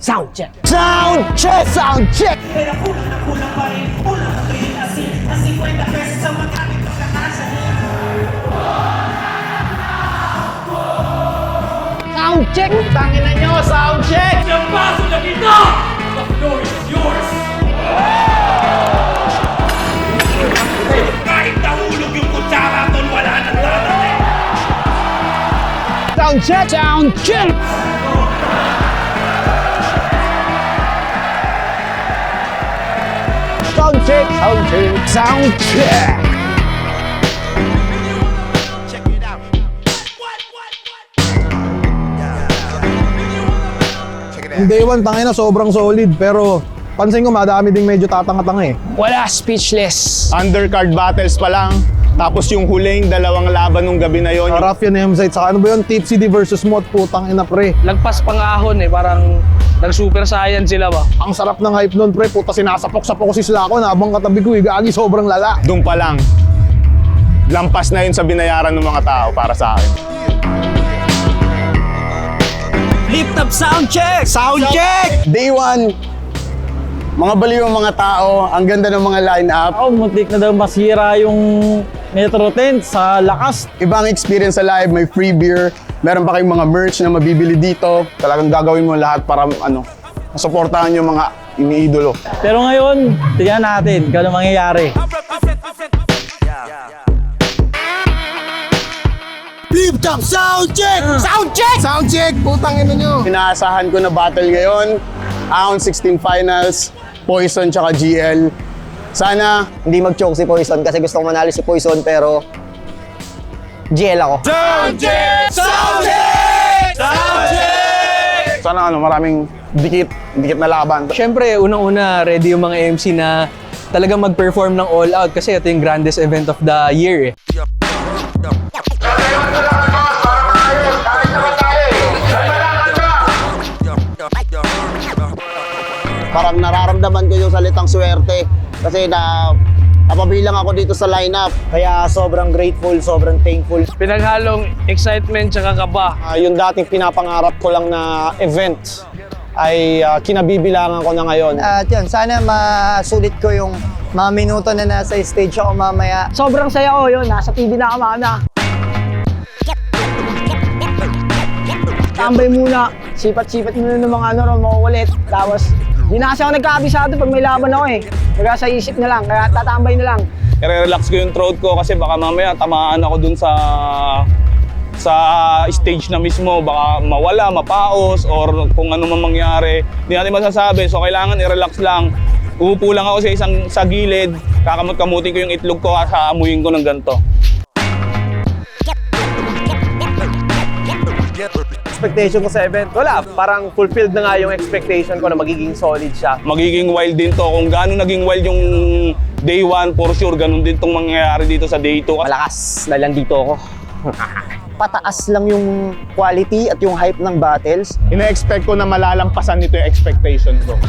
Sound check! Sound check! Sound check! Pero kulang pa rin, kulang na tuloy kasi ang 50 pesos sa magamit pagkakasa. Sound check! Tangin na nyo! Sound check! Ang baso na dito! The floor is yours! Kahit nahulog yung kutsara doon, wala nang dadating! Sound check! Sound check! Sound check! Sound check! Sound check! Yung day one, tangin na, sobrang solid. Pero pansin ko, madami ding medyo tatanga-tanga eh. Wala, speechless. Undercard battles pa lang. Tapos yung huling dalawang laban nung gabi na yon. Raffian Hemsite, saka ano ba yun? Tipsy D versus Mot, putang ina pre. Lagpas pang-ahon eh, parang nag-super saiyan sila ba? Ang sarap ng hype nun pre, puta sinasapok-sapok ko si Slako na habang katabi ko, gagi sobrang lala. Doon pa lang. Lampas na yun sa binayaran ng mga tao para sa akin. Lift up sound check! Sound check! Day one, mga baliw ang mga tao, ang ganda ng mga line-up. Muntik na daw masira yung Metro Tent sa lakas. Ibang experience sa live, may free beer. Meron pa kayong mga merch na mabibili dito. Talagang gagawin mo lahat para masuportahan yung mga iniidolo. Pero ngayon, tingnan natin kung ano mangyayari. Lift up sound check! Sound check! Sound check! Putang ina nyo! Inaasahan ko na battle ngayon, Aon 16 Finals, Poison tsaka GL. Sana Hindi mag-choke si Poison kasi gusto ko manalo si Poison pero GL ako. sana maraming dikit na laban. Siyempre, unang-una, ready yung mga MC na talagang mag-perform ng all out kasi ito yung grandest event of the year eh. Parang nararamdaman ko yung salitang swerte kasi napabilang ako dito sa lineup. Kaya sobrang grateful, sobrang thankful. Pinaghalong excitement tsaka kaba. Yung dating pinapangarap ko lang na event ay kinabibilangan ko na ngayon. At yun, sana masulit ko yung mga minuto na nasa stage ako mamaya. Sobrang saya ko yun, nasa TV na ako mamaya. Tambay muna, sipat-sipat muna ng mga mga wallet. Tapos, di na kasi ako nagkabisado pag may laban ako eh. Kaya sa isip na lang, kaya tatambay na lang. I-relax ko yung throat ko kasi baka mamaya tamaan ako dun sa stage na mismo. Baka mawala, mapaos, or kung ano man mangyari. Hindi natin masasabi. So kailangan i-relax lang. Uupo lang ako sa gilid, kakamot-kamutin ko yung itlog ko at haamuyin ko ng ganito. Expectation ko sa event, wala. Parang fulfilled na nga yung expectation ko na magiging solid siya. Magiging wild din to. Kung gaano naging wild yung day 1, for sure, ganun din tong mangyayari dito sa day 2. Malakas na lang dito ako. Pataas lang yung quality at yung hype ng battles. Ina-expect ko na malalampasan nito yung expectation ko.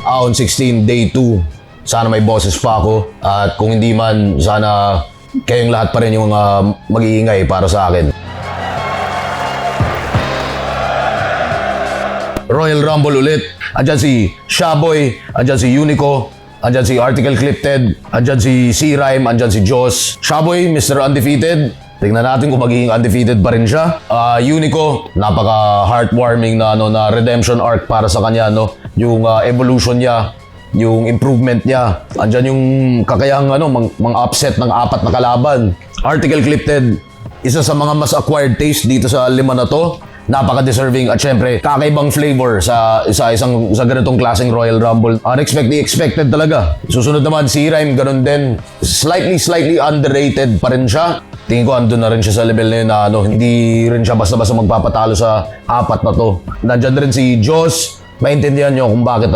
Aon 16, day 2. Sana may boses pa ako. At kung hindi man, sana kayong lahat pa rin yung mag-iingay para sa akin. Royal Rumble ulit. Andyan si Shaboy, andyan si Unico, andyan si Article Clipted, andyan si C-Rhyme, andyan si Joss. Shaboy, Mr. Undefeated. Tingnan natin kung magiging undefeated pa rin siya. Unico, napaka-heartwarming na redemption arc para sa kanya, no? Yung evolution niya, yung improvement niya. Andyan yung kakayang mang-upset ng 4 na kalaban. Article Clipted, isa sa mga mas acquired taste dito sa 5 na to. Napaka-deserving at syempre kakaibang flavor sa ganitong klaseng Royal Rumble. Unexpected talaga. Susunod naman si Rhyme, ganun din. Slightly underrated pa rin siya. Tingin ko andun na rin siya sa level na yun na hindi rin siya basta-basta magpapatalo sa 4 na to. Nandyan rin si Joss. Maintindihan nyo kung bakit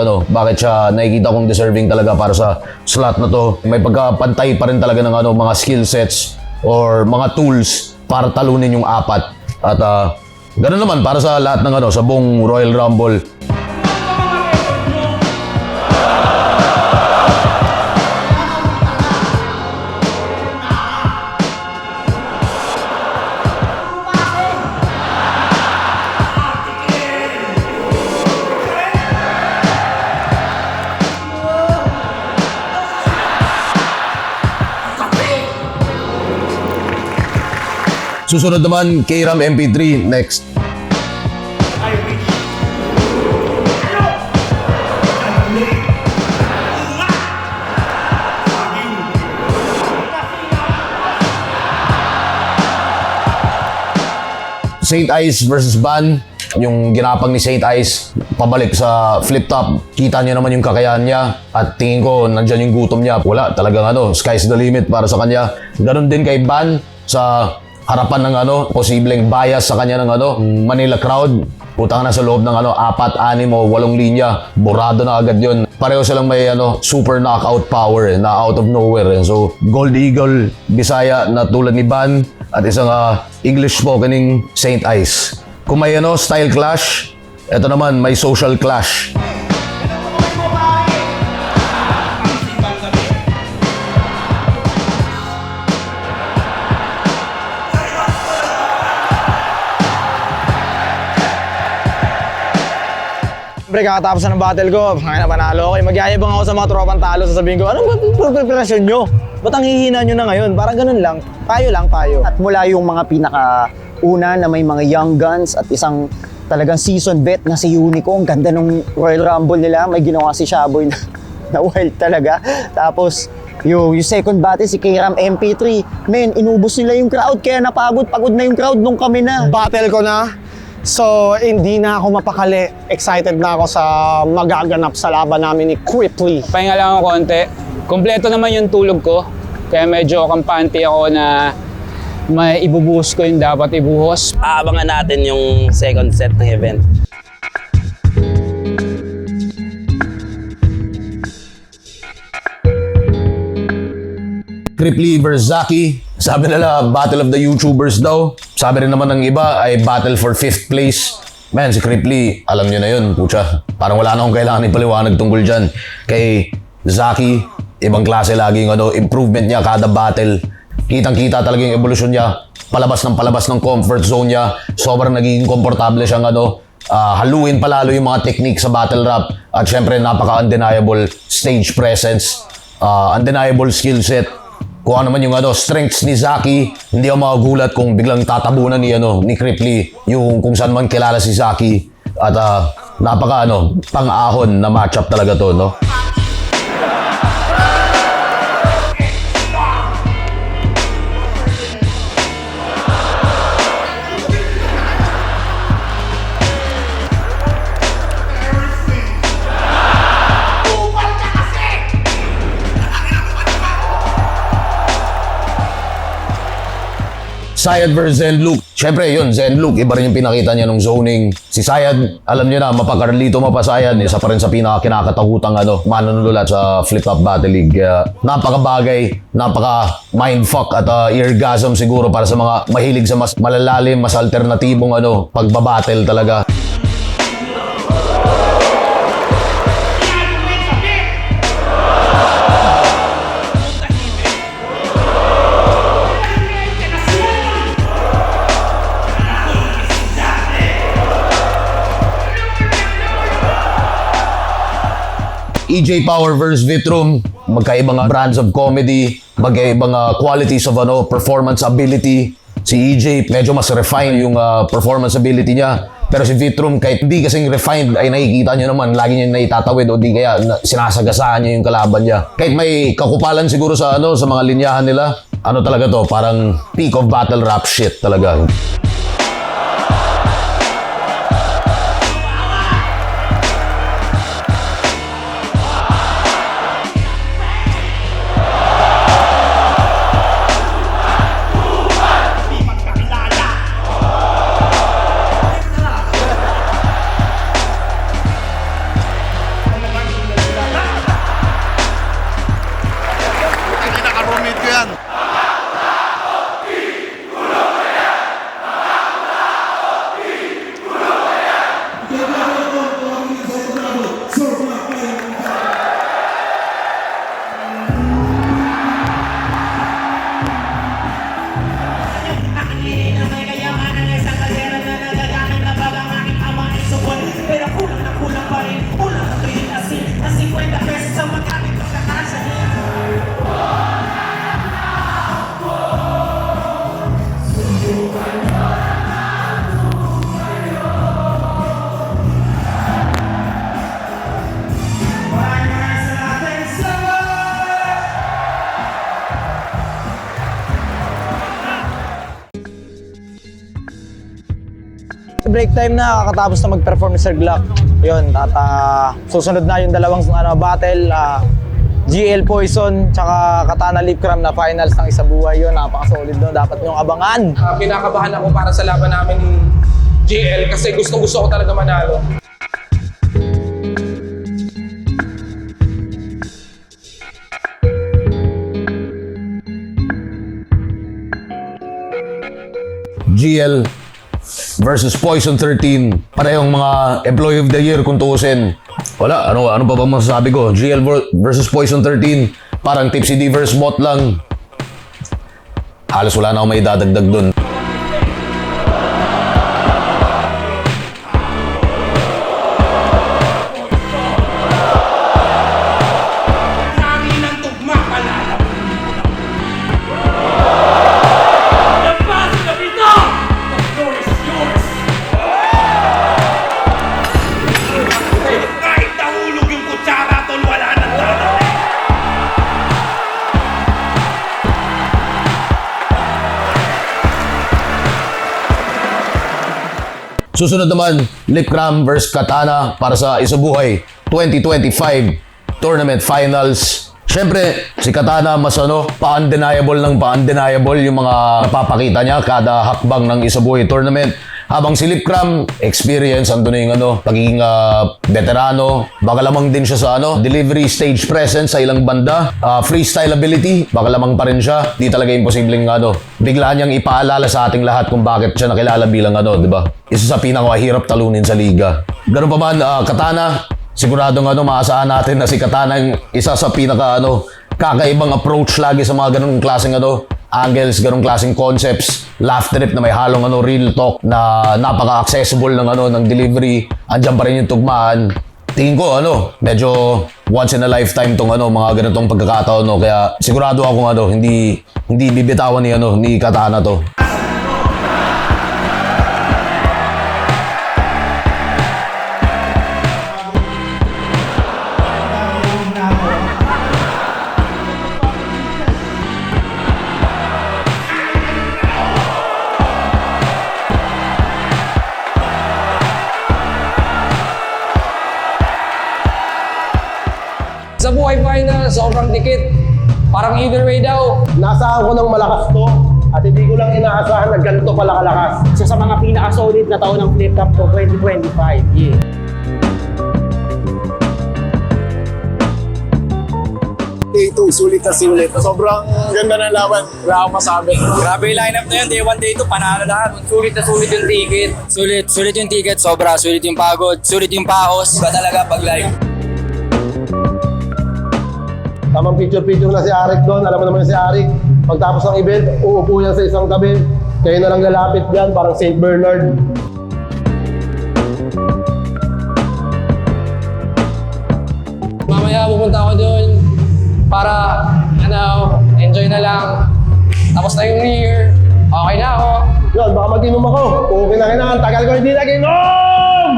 siya nakikita kong deserving talaga para sa slot na to. May pagkapantay pa rin talaga ng mga skill sets or mga tools para talunin yung 4. At ganun naman para sa lahat ng sa buong Royal Rumble. Susunod naman, K-Ram MP3, next. St. Ice versus Ban, yung ginapang ni St. Ice pabalik sa flip top. Kita niya naman yung kakayahan niya at tingin ko nandyan yung gutom niya. Wala, talagang sky's the limit para sa kanya. Ganon din kay Ban sa harapan ng posibleng bias sa kanya ng Manila crowd. Putang na sa loob ng 4, 6 o 8 linya, borado na agad yun. Pareho silang may super knockout power na out of nowhere. So, Gold Eagle, Bisaya na tulad ni Ban at isang English spokening St. Ice. Kung may style clash, eto naman may social clash. Siyempre, kakatapos na ng battle ko, panalo ako. Magyayabang ako sa mga tropang talo, sasabihin ko, ano ba preparasyon nyo? Ba't ang hihina nyo na ngayon? Parang ganun lang. Payo lang, payo. At mula yung mga pinaka-una na may mga young guns at isang talagang season vet na si Unico. Ang ganda ng Royal Rumble nila. May ginawa si Shaboy na wild talaga. Tapos, yung second battle, si K-Ram MP3. Men, inubos nila yung crowd. Kaya pagod na yung crowd nung kami na. Battle ko na. So, hindi na ako mapakali. Excited na ako sa magaganap sa laban namin ni Cripply. Pahinga lang ako konti. Kompleto naman yung tulog ko. Kaya medyo kampante ako na may ibubuhos ko yung dapat ibuhos. Aabangan natin yung second set ng event. Cripply versus Zaki. Sabi nila, battle of the YouTubers daw. Sabi rin naman ng iba ay battle for 5th place. Man, si Cripply, alam nyo na yun, pucha. Parang wala na akong kailangan ipaliwanag tungkol dyan. Kay Zaki, ibang klase lagi yung improvement niya kada battle. Kitang-kita talaga yung evolution niya. Palabas ng comfort zone niya. Sobrang naging komportable siyang haluin palalo yung mga technique sa battle rap. At syempre, napaka-undeniable stage presence. Undeniable skill set. Kung ano man yung strengths ni Zaki, hindi ako magugulat kung biglang tatabunan ni Cripply yung kung saan man kilala si Zaki. At napaka pang-ahon na matchup talaga to, no? Sayad versus Zenlook. Siyempre yun, Zenlook, iba rin yung pinakita niya nung zoning. Si Sayad, alam niyo na, mapag-Carlito Sayad, isa pa rin sa pinaka-kinakatakutang manunulat sa Flip Top Battle League. Napaka-bagay, napaka-mindfuck at eargasm siguro para sa mga mahilig sa mas malalalim, mas alternatibong pagbabattle talaga. EJ Power versus Vitrum, magkaibang brands of comedy, magkaibang qualities of performance ability. Si EJ, medyo mas refined yung performance ability niya. Pero si Vitrum, kahit hindi kasing refined, ay nakikita nyo naman, lagi niya naitatawid o di kaya sinasagasaan niya yung kalaban niya. Kahit may kakupalan siguro sa sa mga linyahan nila, talaga to, parang peak of battle rap shit talaga. break time na, kakatapos na mag-perform ni Sir Glock. Yun, at susunod na yung dalawang battle, GL Poison, tsaka Katana Lip Cram na finals ng Isa Buhay. Yun, napaka-solid doon. Dapat niyong abangan. Kinakabahan ako para sa laban namin ni GL kasi gusto ko talaga manalo. GL versus Poison 13. Parehong mga Employee of the Year kung tuusin. Wala, ano pa ba masasabi ko? GL versus Poison 13. Parang Tipsy D versus Bot lang. Halos wala na akong may dadagdag dun. Susunod naman, Lip Cram vs Katana para sa Isa Buhay 2025 Tournament Finals. Siyempre, si Katana mas pa-undeniable yung mga napapakita niya kada hakbang ng Isa Buhay Tournament. Habang si Lip Cram, experience, andun na yung pagiging veterano. Baka lamang din siya sa delivery stage presence sa ilang banda. Freestyle ability, baka lamang pa rin siya. Di talaga imposibleng bigla niyang ipaalala sa ating lahat kung bakit siya nakilala bilang di ba? Isa sa pinakamahirap talunin sa liga. Ganun pa man, Katana, siguradong maasahan natin na si Katana yung isa sa kakaibang approach lagi sa mga ganung klaseng angles, ganung klaseng concepts, laugh trip na may halong real talk na napaka-accessible ng delivery. Andiyan pa rin yung tugmaan. Tingin ko medyo once in a lifetime tong mga ganitong pagkakataon kaya sigurado ako hindi bibitawan ni Katana to. Sa buhay final, sobrang dikit. Parang either way daw. Naasahan ko ng malakas to at hindi ko lang inaasahan na ganito pala kalakas. Isa sa mga pinaka-solid na taon ng Flip Top ko 2025. Yeah. Day 2, sulit na sulit. Sobrang ganda ng laban. Wala akong masabi. Grabe yung lineup na yun. Day 1, Day 2, panalo lahat. Sulit na sulit yung ticket. Sulit yung ticket. Sobra. Sulit yung pagod. Sulit yung paos. Iba talaga pag live. Tamang picture-picture na si Arik doon. Alam mo naman si Arik. Pagtapos ng event, uupo yan sa isang tabi. Kayo na lang lalapit dyan, parang St. Bernard. Mamaya pupunta ako doon para enjoy na lang. Tapos na yung New Year. Okay na ako. Yun, baka mag-inom ako. Okay na kailangan. Tagal ko hindi nag-inom!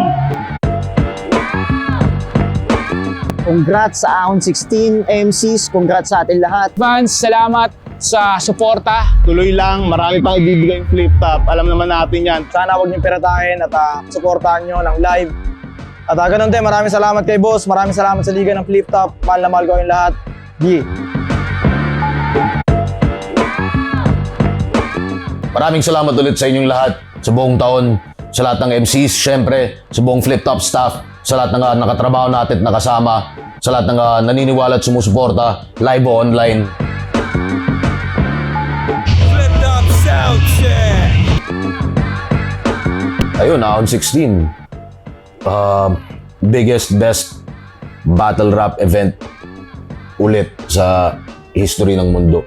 Congrats sa Ahon 16 MCs, congrats sa atin lahat. Fans, salamat sa suporta. Tuloy lang, marami pang ibibigay yung Flip Top. Alam naman natin yan. Sana huwag niyong piratahin at suportahan niyo ng live. At ganun din, maraming salamat kay boss, maraming salamat sa Liga ng Flip Top. Mahal na mahal ko yung lahat. Yeah. Maraming salamat ulit sa inyong lahat sa buong taon, sa lahat ng MCs, syempre, sa buong Flip Top staff, sa lahat ng nakatrabaho natin at nakasama, sa lahat ng naniniwala at sumusuporta, live o online. Flip Top Sound Check! Ayun, Ahon 16. Biggest, best battle rap event ulit sa history ng mundo.